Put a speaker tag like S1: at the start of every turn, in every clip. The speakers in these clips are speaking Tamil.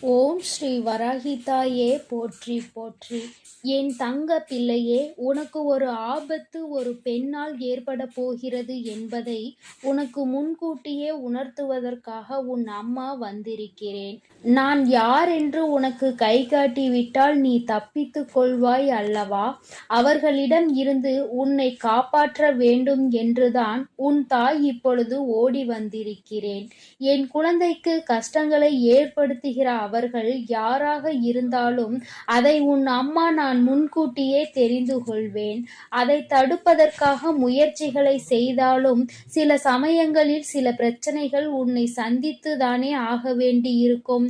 S1: ஓம் ஸ்ரீ வராகிதாயே போற்றி போற்றி. என் தங்க பிள்ளையே, உனக்கு ஒரு ஆபத்து ஒரு பெண்ணால் ஏற்பட போகிறது என்பதை உனக்கு முன்கூட்டியே உணர்த்துவதற்காக உன் அம்மா வந்திருக்கிறேன். நான் யார் என்று உனக்கு கை காட்டி விட்டால் நீ தப்பித்துக் கொள்வாய் அல்லவா? அவர்களிடம் இருந்து உன்னை காப்பாற்ற வேண்டும் என்றுதான் உன் தாய் இப்பொழுது ஓடி வந்திருக்கிறேன். என் குழந்தைக்கு கஷ்டங்களை ஏற்படுத்துகிற அவர்கள் யாராக இருந்தாலும் அதை உன் அம்மா நான் முன்கூட்டியே தெரிந்து கொள்வேன். அதை தடுப்பதற்காக முயற்சிகளை செய்தாலும் சில சமயங்களில் சில பிரச்சனைகள் உன்னை சந்தித்து தானே ஆக வேண்டியிருக்கும்.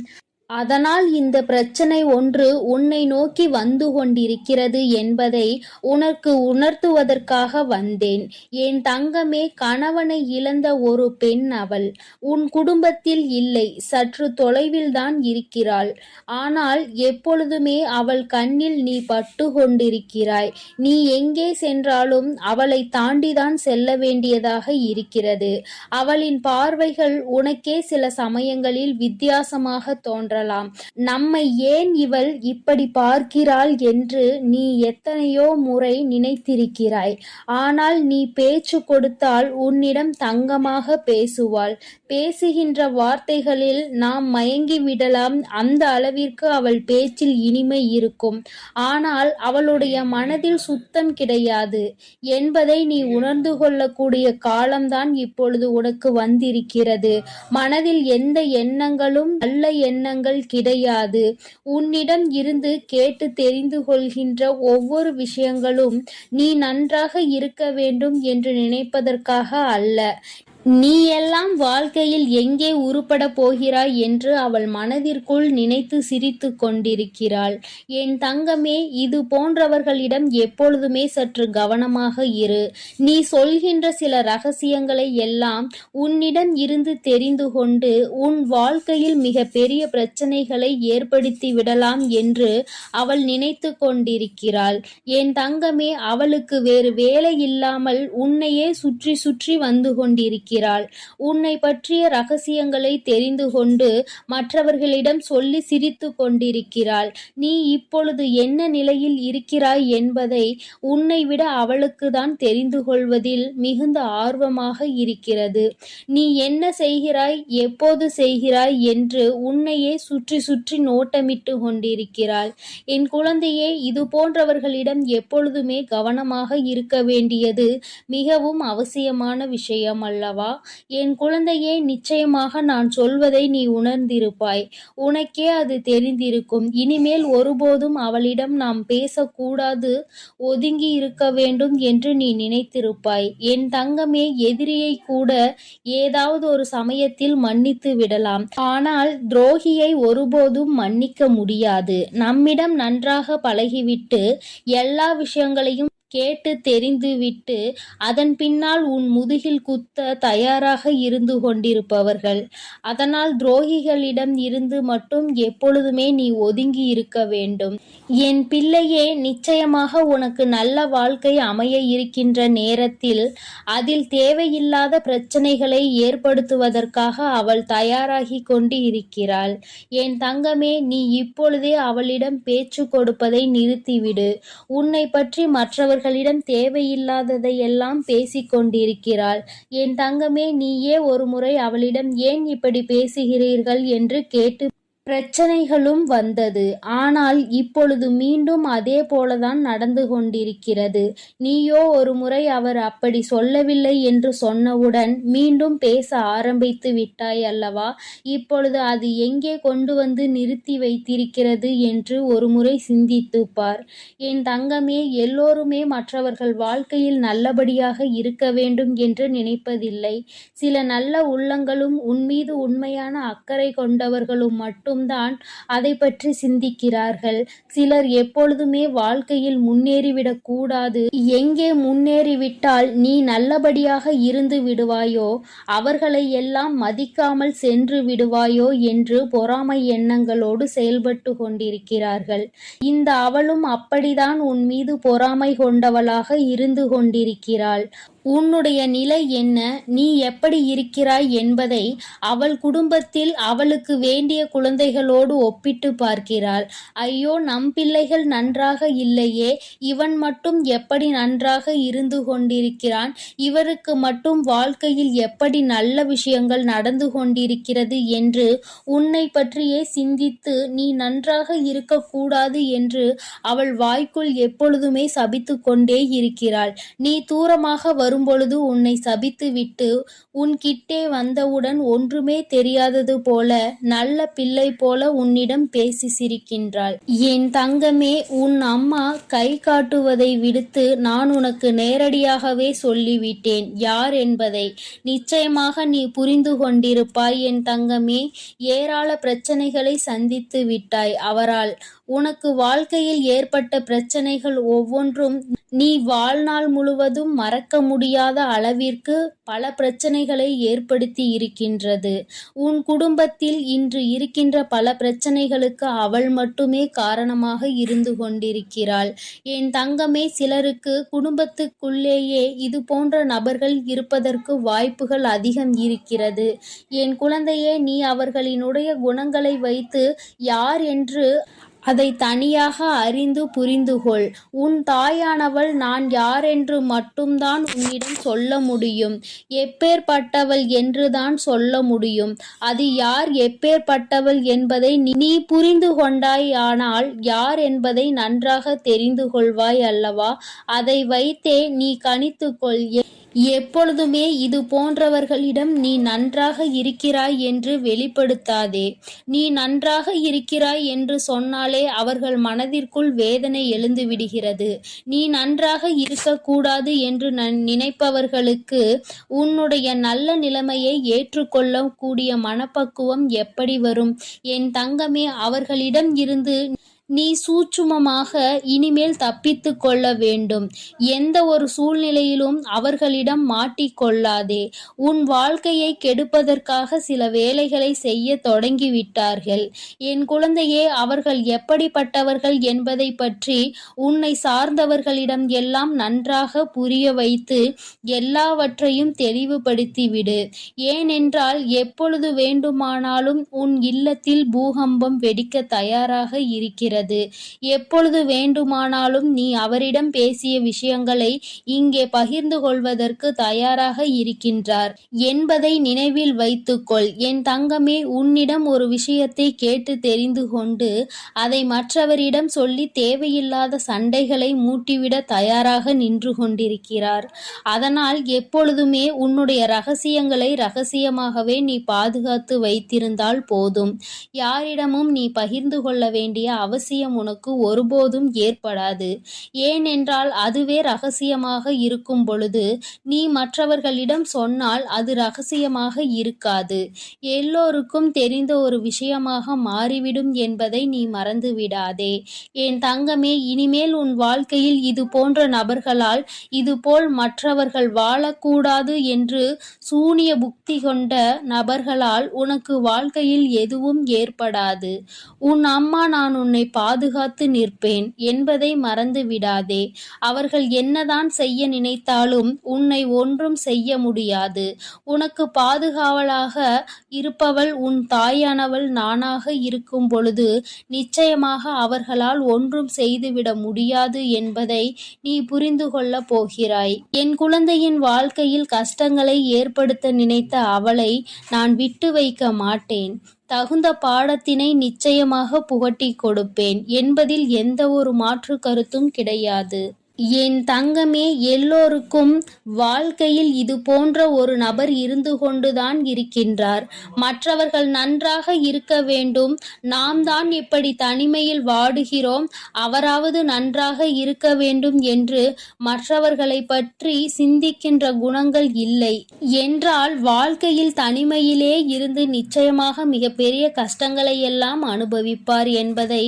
S1: அதனால் இந்த பிரச்சனை ஒன்று உன்னை நோக்கி வந்து கொண்டிருக்கிறது என்பதை உனக்கு உணர்த்துவதற்காக வந்தேன். என் தங்கமே, கணவனை இழந்த ஒரு பெண் அவள். உன் குடும்பத்தில் இல்லை, சற்று தொலைவில்தான் இருக்கிறாள். ஆனால் எப்பொழுதுமே அவள் கண்ணில் நீ பட்டு கொண்டிருக்கிறாய். நீ எங்கே சென்றாலும் அவளை தாண்டிதான் செல்ல வேண்டியதாக இருக்கிறது. அவளின் பார்வைகள் உனக்கே சில சமயங்களில் வித்தியாசமாக தோன்ற. நம்மை ஏன் இவள் இப்படி பார்க்கிறாள் என்று நீ எத்தனையோ முறை நினைத்திருக்கிறாய். ஆனால் நீ பேச்சு கொடுத்தால் உன்னிடம் தங்கமாக பேசுவாள். பேசுகின்ற வார்த்தைகளில் நாம் மயங்கி விடலாம். அந்த அளவிற்கு அவள் பேச்சில் இனிமை இருக்கும். ஆனால் அவளுடைய மனதில் சுத்தம் கிடையாது என்பதை நீ உணர்ந்து கொள்ளக்கூடிய காலம்தான் இப்பொழுது உனக்கு வந்திருக்கிறது. மனதில் எந்த எண்ணங்களும் நல்ல எண்ணங்கள் கிடையாது. உன்னிடம் இருந்து கேட்டு தெரிந்து கொள்கின்ற ஒவ்வொரு விஷயங்களும் நீ நன்றாக இருக்க வேண்டும் என்று நினைப்பதற்காக அல்ல. நீ எல்லாம் வாழ்க்கையில் எங்கே உருப்பட போகிறாய் என்று அவள் மனதிற்குள் நினைத்து சிரித்து கொண்டிருக்கிறாள். என் தங்கமே, இது போன்றவர்களிடம் எப்பொழுதுமே சற்று கவனமாக இரு. நீ சொல்கின்ற சில ரகசியங்களை எல்லாம் உன்னிடம் இருந்து தெரிந்து கொண்டு உன் வாழ்க்கையில் மிக பெரிய பிரச்சனைகளை ஏற்படுத்தி விடலாம் என்று அவள் நினைத்து கொண்டிருக்கிறாள். என் தங்கமே, அவளுக்கு வேறு வேலை இல்லாமல் உன்னையே சுற்றி சுற்றி வந்து கொண்டிருக்கிறாள். உன்னை பற்றிய ரகசியங்களை தெரிந்து கொண்டு மற்றவர்களிடம் சொல்லி சிரித்து கொண்டிருக்கிறாள். நீ இப்பொழுது என்ன நிலையில் இருக்கிறாய் என்பதை உன்னை விட அவளுக்கு தான் தெரிந்து கொள்வதில் மிகுந்த ஆர்வமாக இருக்கிறது. நீ என்ன செய்கிறாய், எப்போது செய்கிறாய் என்று உன்னையே சுற்றி சுற்றி நோட்டமிட்டு கொண்டிருக்கிறாள். என் குழந்தையே, இது போன்றவர்களிடம் எப்பொழுதுமே கவனமாக இருக்க வேண்டியது மிகவும் அவசியமான விஷயம் அல்லவா? என் குழந்தையே, நிச்சயமாக நான் சொல்வதை நீ உணர்ந்திருப்பாய். உனக்கே அது தெரிந்திருக்கும். இனிமேல் ஒருபோதும் அவளிடம் நாம் பேசக்கூடாது, ஒதுங்கி இருக்க வேண்டும் என்று நீ நினைத்திருப்பாய். என் தங்கமே, எதிரியை கூட ஏதாவது ஒரு சமயத்தில் மன்னித்து விடலாம். ஆனால் துரோகியை ஒருபோதும் மன்னிக்க முடியாது. நம்மிடம் நன்றாக பழகிவிட்டு எல்லா விஷயங்களையும் கேட்டு தெரிந்துவிட்டு அதன் பின்னால் உன் முதுகில் குத்த தயாராக இருந்து கொண்டிருப்பவர்கள். அதனால் துரோகிகளிடம் இருந்து மட்டும் எப்பொழுதுமே நீ ஒதுங்கி இருக்க வேண்டும். என் பிள்ளையே, நிச்சயமாக உனக்கு நல்ல வாழ்க்கை அமைய இருக்கின்ற நேரத்தில் அதில் தேவையில்லாத பிரச்சனைகளை ஏற்படுத்துவதற்காக அவள் தயாராகி கொண்டு இருக்கிறாள். என் தங்கமே, நீ இப்பொழுதே அவளிடம் பேச்சு கொடுப்பதை நிறுத்திவிடு. உன்னை பற்றி மற்றவர்களிடம் தேவையில்லாததை எல்லாம் பேசிக் கொண்டிருக்கிறாள். என் தங்கமே, நீயே ஒரு முறை அவளிடம் ஏன் இப்படி பேசுகிறீர்கள் என்று கேட்டு பிரச்சனைகளும் வந்தது. ஆனால் இப்பொழுது மீண்டும் அதே போலதான் நடந்து கொண்டிருக்கிறது. நீயோ ஒரு முறை அவர் அப்படி சொல்லவில்லை என்று சொன்னவுடன் மீண்டும் பேச ஆரம்பித்து விட்டாய் அல்லவா? இப்பொழுது அது எங்கே கொண்டு வந்து நிறுத்தி வைத்திருக்கிறது என்று ஒரு முறை சிந்தித்து பார். என் தங்கமே, எல்லோருமே மற்றவர்கள் வாழ்க்கையில் நல்லபடியாக இருக்க வேண்டும் என்று நினைப்பதில்லை. சில நல்ல உள்ளங்களும் உன்மீது உண்மையான அக்கறை கொண்டவர்களும் மட்டும்தான் அதை பற்றி சிந்திக்கிறார்கள். சிலர் எப்பொழுதுமே வாழ்க்கையில் முன்னேறிவிடக் கூடாது, எங்கே முன்னேறிவிட்டால் நீ நல்லபடியாக இருந்து விடுவாயோ அவர்களை எல்லாம் மதிக்காமல் சென்று விடுவாயோ என்று பொறாமை எண்ணங்களோடு செயல்பட்டு கொண்டிருக்கிறார்கள். இந்த அவளும் அப்படிதான் உன் மீது பொறாமை கொண்டவளாக இருந்து கொண்டிருக்கிறாள். உன்னுடைய நிலை என்ன, நீ எப்படி இருக்கிறாய் என்பதை அவள் குடும்பத்தில் அவளுக்கு வேண்டிய குழந்தைகளோடு ஒப்பிட்டு பார்க்கிறாள். ஐயோ, நம் பிள்ளைகள் நன்றாக இல்லையே, இவன் மட்டும் எப்படி நன்றாக இருந்து கொண்டிருக்கிறான், இவருக்கு மட்டும் வாழ்க்கையில் எப்படி நல்ல விஷயங்கள் நடந்து கொண்டிருக்கிறது என்று உன்னை பற்றியே சிந்தித்து நீ நன்றாக இருக்கக்கூடாது என்று அவள் வாய்க்குள் எப்பொழுதுமே சபித்து கொண்டே இருக்கிறாள். நீ தூரமாக வரும்பொழுது உன்னை சபித்துவிட்டு உன் கிட்டே வந்தவுடன் ஒன்றுமே தெரியாதது போல நல்ல பிள்ளை போல உன்னிடம் பேசி சிரிக்கின்றாள். என் தங்கமே, உன் அம்மா கை காட்டுவதை விடுத்து நான் உனக்கு நேரடியாகவே சொல்லிவிட்டேன் யார் என்பதை. நிச்சயமாக நீ புரிந்து கொண்டிருப்பாய் என் தங்கமே. ஏராள பிரச்சனைகளை சந்தித்து விட்டாய் அவரால். உனக்கு வாழ்க்கையில் ஏற்பட்ட பிரச்சனைகள் ஒவ்வொன்றும் நீ வாழ்நாள் முழுவதும் மறக்க முடியாத அளவிற்கு பல பிரச்சனைகளை ஏற்படுத்தி இருக்கின்றது. உன் குடும்பத்தில் இன்று இருக்கின்ற பல பிரச்சனைகளுக்கு அவள் மட்டுமே காரணமாக இருந்து கொண்டிருக்கிறாள். என் தங்கமே, சிலருக்கு குடும்பத்துக்குள்ளேயே இது போன்ற நபர்கள் இருப்பதற்கு வாய்ப்புகள் அதிகம் இருக்கிறது. என் குழந்தையே, நீ அவர்களினுடைய குணங்களை வைத்து யார் என்று அதை தனியாக அறிந்து புரிந்துகொள். உன் தாயானவள் நான் யாரென்று மட்டும்தான் உன்னிடம் சொல்ல முடியும். எப்பேற்பட்டவள் என்றுதான் சொல்ல முடியும். அது யார், எப்பேற்பட்டவள் என்பதை நீ புரிந்து கொண்டாயானால் யார் என்பதை நன்றாக தெரிந்து கொள்வாய் அல்லவா? அதை வைத்தே நீ கணித்துக்கொள். எப்பொழுதுமே இது போன்றவர்களிடம் நீ நன்றாக இருக்கிறாய் என்று வெளிப்படுத்தாதே. நீ நன்றாக இருக்கிறாய் என்று சொன்னாலே அவர்கள் மனதிற்குள் வேதனை எழுந்து விடுகிறது. நீ நன்றாக இருக்கக்கூடாது என்று நினைப்பவர்களுக்கு உன்னுடைய நல்ல நிலைமையை ஏற்றுக்கொள்ள கூடிய மனப்பக்குவம் எப்படி வரும்? என் தங்கமே, அவர்களிடம் இருந்து நீ சூட்சுமமாக இனிமேல் தப்பித்து கொள்ள வேண்டும். எந்த ஒரு சூழ்நிலையிலும் அவர்களிடம் மாட்டிக்கொள்ளாதே. உன் வாழ்க்கையை கெடுப்பதற்காக சில வேலைகளை செய்ய தொடங்கிவிட்டார்கள். என் குழந்தையே, அவர்கள் எப்படிப்பட்டவர்கள் என்பதை பற்றி உன்னை சார்ந்தவர்களிடம் எல்லாம் நன்றாக புரிய வைத்து எல்லாவற்றையும் தெளிவுபடுத்திவிடு. ஏனென்றால் எப்பொழுது வேண்டுமானாலும் உன் இல்லத்தில் பூகம்பம் வெடிக்க தயாராக இருக்கிறது. எப்பொழுது வேண்டுமானாலும் நீ அவரிடம் பேசிய விஷயங்களை இங்கே பகிர்ந்து கொள்வதற்கு தயாராக இருக்கின்றார் என்பதை நினைவில் வைத்துக்கொள். என் தங்கமே, உன்னிடம் ஒரு விஷயத்தை கேட்டு தெரிந்து கொண்டு அதை மற்றவரிடம் சொல்லி தேவையில்லாத சண்டைகளை மூட்டிவிட தயாராக நின்று கொண்டிருக்கிறார். அதனால் எப்பொழுதுமே உன்னுடைய ரகசியங்களை ரகசியமாகவே நீ பாதுகாத்து வைத்திருந்தால் போதும். யாரிடமும் நீ பகிர்ந்து கொள்ள வேண்டிய அவசியம் உனக்கு ஒருபோதும் ஏற்படாது. ஏனென்றால் அதுவே ரகசியமாக இருக்கும் பொழுது நீ மற்றவர்களிடம் சொன்னால் அது ரகசியமாக இருக்காது, எல்லோருக்கும் தெரிந்த ஒரு விஷயமாக மாறிவிடும் என்பதை நீ மறந்து விடாதே. என் தங்கமே, இனிமேல் உன் வாழ்க்கையில் இது போன்ற நபர்களால் இதுபோல் மற்றவர்கள் வாழக்கூடாது என்று சூனிய புக்தி கொண்ட நபர்களால் உனக்கு வாழ்க்கையில் எதுவும் ஏற்படாது. உன் அம்மா நான் உன்னை பாதுகாத்து நிற்பேன் என்பதை மறந்து விடாதே. அவர்கள் என்னதான் செய்ய நினைத்தாலும் உன்னை ஒன்றும் செய்ய முடியாது. உனக்கு பாதுகாவலாக இருப்பவள் உன் தாயானவள் நானாக இருக்கும் பொழுது நிச்சயமாக அவர்களால் ஒன்றும் செய்துவிட முடியாது என்பதை நீ புரிந்து கொள்ளப் போகிறாய். என் குழந்தையின் வாழ்க்கையில் கஷ்டங்களை ஏற்படுத்த நினைத்த அவளை நான் விட்டு வைக்க மாட்டேன். தகுந்த பாடத்தினை நிச்சயமாக புகட்டிக் கொடுப்பேன் என்பதில் எந்த ஒரு மாற்று கருத்தும் கிடையாது. என் தங்கமே, எல்லோருக்கும் வாழ்க்கையில் இது போன்ற ஒரு நபர் இருந்து கொண்டுதான் இருக்கின்றார். மற்றவர்கள் நன்றாக இருக்க வேண்டும், நாம் தான் இப்படி தனிமையில் வாடுகிறோம், அவராவது நன்றாக இருக்க வேண்டும் என்று மற்றவர்களை பற்றி சிந்திக்கின்ற குணங்கள் இல்லை என்றால் வாழ்க்கையில் தனிமையிலே இருந்து நிச்சயமாக மிகப்பெரிய கஷ்டங்களை எல்லாம் அனுபவிப்பார் என்பதை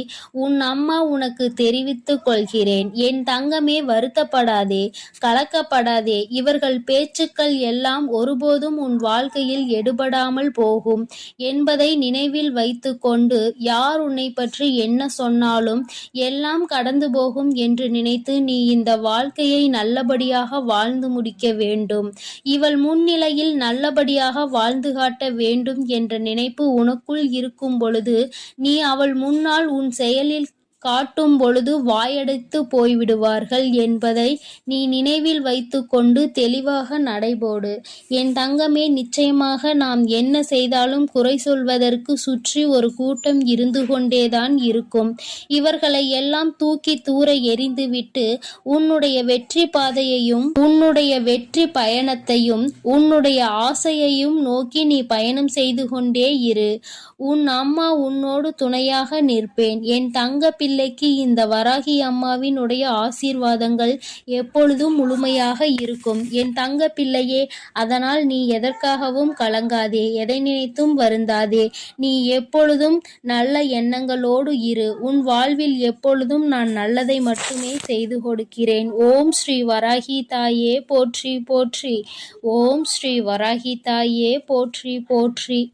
S1: உன் அம்மா உனக்கு தெரிவித்துக் கொள்கிறேன். என் தங்கமே, வருத்தப்படாதே, கலக்கப்படாதே. இவர்கள் பேச்சுக்கள் எல்லாம் ஒருபோதும் உன் வாழ்க்கையில் எடுபடாமல் போகும் என்பதை நினைவில் வைத்துக் கொண்டு, யார் உன்னைப் பற்றி என்ன சொன்னாலும் எல்லாம் கடந்து போகும் என்று நினைத்து நீ இந்த வாழ்க்கையை நல்லபடியாக வாழ்ந்து முடிக்க வேண்டும். இவள் முன்னிலையில் நல்லபடியாக வாழ்ந்து காட்ட வேண்டும் என்ற நினைப்பு உனக்குள் இருக்கும் பொழுது, நீ அவள் முன்னால் உன் செயலில் காட்டும் பொழுது வாயடைத்து போய்விடுவார்கள் என்பதை நீ நினைவில் வைத்துக் கொண்டு தெளிவாக நடைபோடு. என் தங்கமே, நிச்சயமாக நாம் என்ன செய்தாலும் குறை சொல்வதற்கு சுற்றி ஒரு கூட்டம் இருந்து கொண்டேதான் இருக்கும். இவர்களை எல்லாம் தூக்கி தூர எறிந்துவிட்டு உன்னுடைய வெற்றி பாதையையும் உன்னுடைய வெற்றி பயணத்தையும் உன்னுடைய ஆசையையும் நோக்கி நீ பயணம் செய்து கொண்டே இரு. உன் அம்மா உன்னோடு துணையாக நிற்பேன். என் தங்க பிள்ளைக்கு இந்த வராகி அம்மாவினுடைய ஆசீர்வாதங்கள் எப்பொழுதும் முழுமையாக இருக்கும். என் தங்க பிள்ளையே, அதனால் நீ எதற்காகவும் கலங்காதே, எதை நினைத்தும் வருந்தாதே. நீ எப்பொழுதும் நல்ல எண்ணங்களோடு இரு. உன் வாழ்வில் எப்பொழுதும் நான் நல்லதை மட்டுமே செய்து கொடுக்கிறேன். ஓம் ஸ்ரீ வராகி தாயே போற்றி போற்றி. ஓம் ஸ்ரீ வராகி தாயே போற்றி போற்றி.